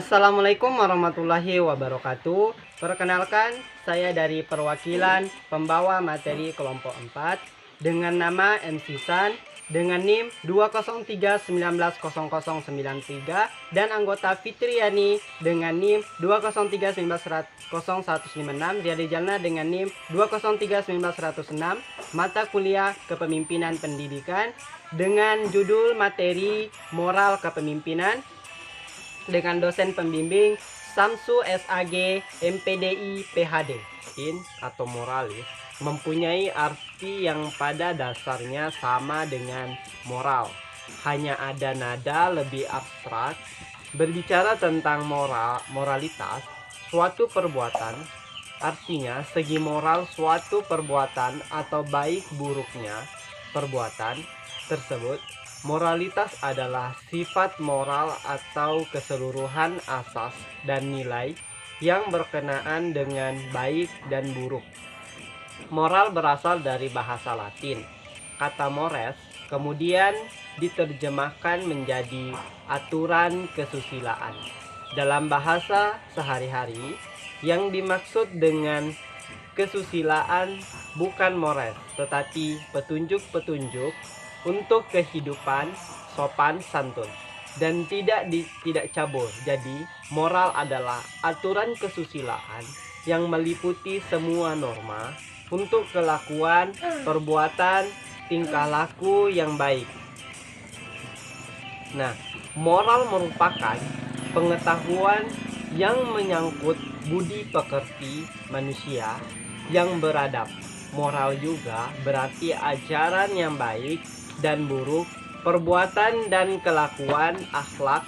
Assalamualaikum warahmatullahi wabarakatuh. Perkenalkan, saya dari perwakilan pembawa materi kelompok 4 dengan nama MC San dengan NIM 203190093 dan anggota Fitriani dengan NIM 203190156, Riadi Jalna dengan NIM 2039106, mata kuliah Kepemimpinan Pendidikan dengan judul materi Moral Kepemimpinan dengan dosen pembimbing Samsu SAG MPDI PhD. Atau moralis mempunyai arti yang pada dasarnya sama dengan moral, hanya ada nada lebih abstrak. Berbicara tentang moralitas suatu perbuatan, artinya segi moral suatu perbuatan atau baik buruknya perbuatan tersebut. Moralitas adalah sifat moral atau keseluruhan asas dan nilai yang berkenaan dengan baik dan buruk. Moral berasal dari bahasa Latin, kata mores, kemudian diterjemahkan menjadi aturan kesusilaan. Dalam bahasa sehari-hari, yang dimaksud dengan kesusilaan bukan mores, tetapi petunjuk-petunjuk untuk kehidupan sopan santun dan tidak cabul. Jadi, moral adalah aturan kesusilaan yang meliputi semua norma untuk kelakuan, perbuatan, tingkah laku yang baik. Nah, moral merupakan pengetahuan yang menyangkut budi pekerti manusia yang beradab. Moral juga berarti ajaran yang baik dan buruk, perbuatan dan kelakuan akhlak.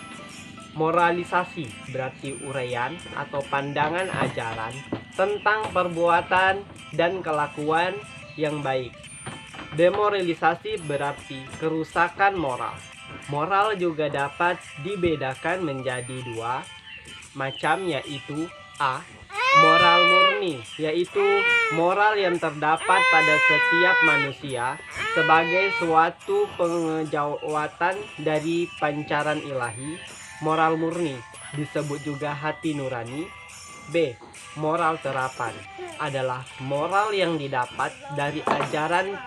Moralisasi berarti uraian atau pandangan ajaran tentang perbuatan dan kelakuan yang baik. Demoralisasi berarti kerusakan moral. Moral juga dapat dibedakan menjadi dua macam, yaitu A. Moral murni, yaitu moral yang terdapat pada setiap manusia sebagai suatu pengejawatan dari pancaran ilahi. Moral murni disebut juga hati nurani. B. Moral terapan adalah moral yang didapat dari ajaran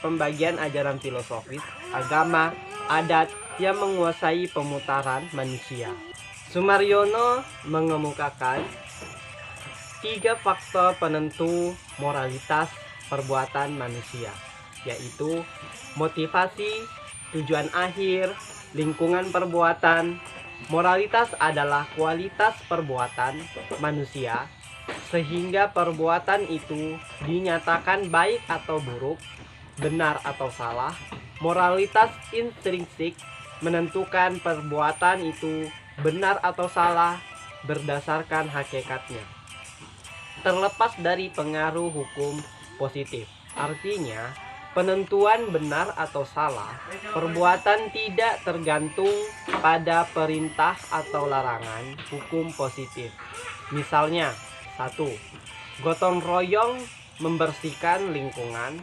pembagian ajaran filosofis, agama, adat yang menguasai pemutaran manusia. Sumaryono mengemukakan 3 faktor penentu moralitas perbuatan manusia, yaitu motivasi, tujuan akhir, lingkungan perbuatan. Moralitas adalah kualitas perbuatan manusia sehingga perbuatan itu dinyatakan baik atau buruk, benar atau salah. Moralitas intrinsik menentukan perbuatan itu benar atau salah berdasarkan hakikatnya, terlepas dari pengaruh hukum positif. Artinya, penentuan benar atau salah perbuatan tidak tergantung pada perintah atau larangan hukum positif. Misalnya, 1. Gotong royong membersihkan lingkungan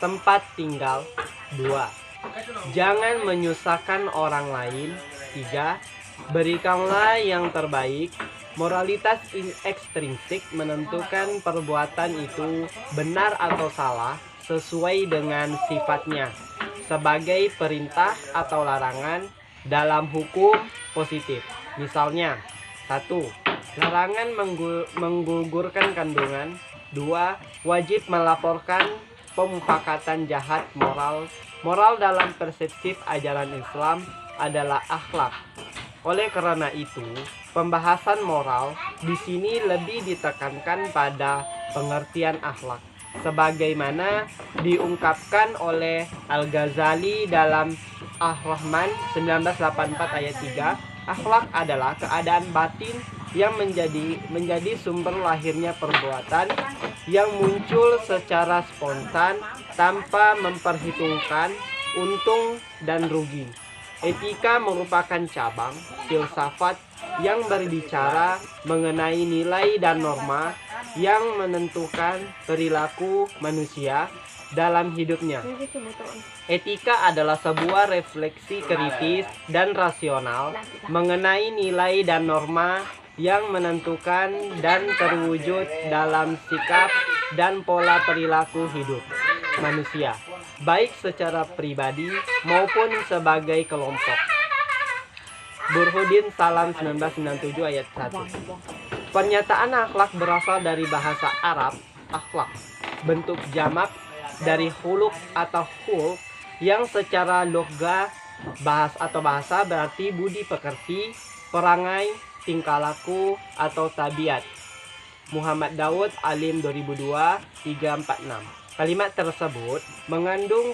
tempat tinggal. 2. Jangan menyusahkan orang lain. 3. Berikanlah yang terbaik. Moralitas ekstrinsik menentukan perbuatan itu benar atau salah sesuai dengan sifatnya sebagai perintah atau larangan dalam hukum positif. Misalnya, 1. Larangan menggugurkan kandungan. 2. Wajib melaporkan pemufakatan jahat. Moral dalam persepsi ajaran Islam adalah akhlak. Oleh karena itu, pembahasan moral di sini lebih ditekankan pada pengertian akhlak, sebagaimana diungkapkan oleh Al-Ghazali dalam Ar-Rahman 1984 ayat 3. Akhlak adalah keadaan batin yang menjadi sumber lahirnya perbuatan yang muncul secara spontan tanpa memperhitungkan untung dan rugi. Etika merupakan cabang filsafat yang berbicara mengenai nilai dan norma yang menentukan perilaku manusia dalam hidupnya. Etika adalah sebuah refleksi kritis dan rasional mengenai nilai dan norma yang menentukan dan terwujud dalam sikap dan pola perilaku hidup manusia, baik secara pribadi maupun sebagai kelompok. Burhanuddin Salam 1997 ayat 1. Pernyataan akhlak berasal dari bahasa Arab akhlak, bentuk jamak dari huluk atau hulk yang secara logha bahasa berarti budi pekerti, perangai, tingkah laku atau tabiat. Muhammad Daud Alim 2002 346. Kalimat tersebut mengandung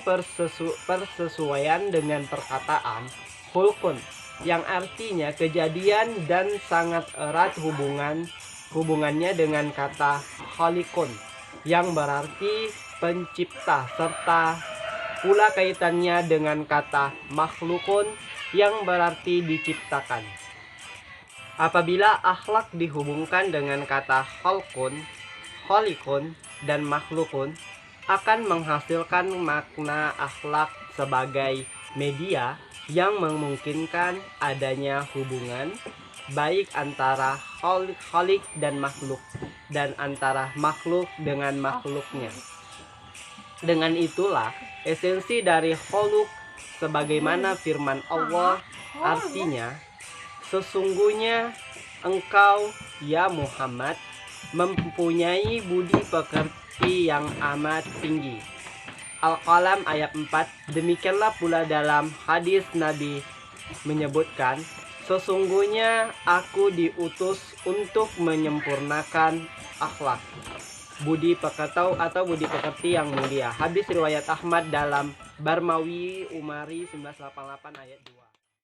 persesuaian dengan perkataan hulkun yang artinya kejadian dan sangat erat hubungannya dengan kata khalikun yang berarti pencipta, serta pula kaitannya dengan kata makhlukun yang berarti diciptakan. Apabila akhlak dihubungkan dengan kata khalqun, khalikun, dan makhlukun, akan menghasilkan makna akhlak sebagai media yang memungkinkan adanya hubungan baik antara khalik dan makhluk, dan antara makhluk dengan makhluknya. Dengan itulah esensi dari khuluk sebagaimana firman Allah, artinya sesungguhnya engkau ya Muhammad mempunyai budi pekerti yang amat tinggi. Al-Qalam ayat 4. Demikianlah pula dalam hadis Nabi menyebutkan, sesungguhnya aku diutus untuk menyempurnakan akhlak, budi pekerti yang mulia. Hadis riwayat Ahmad dalam Barmawi Umari 1988 ayat 2.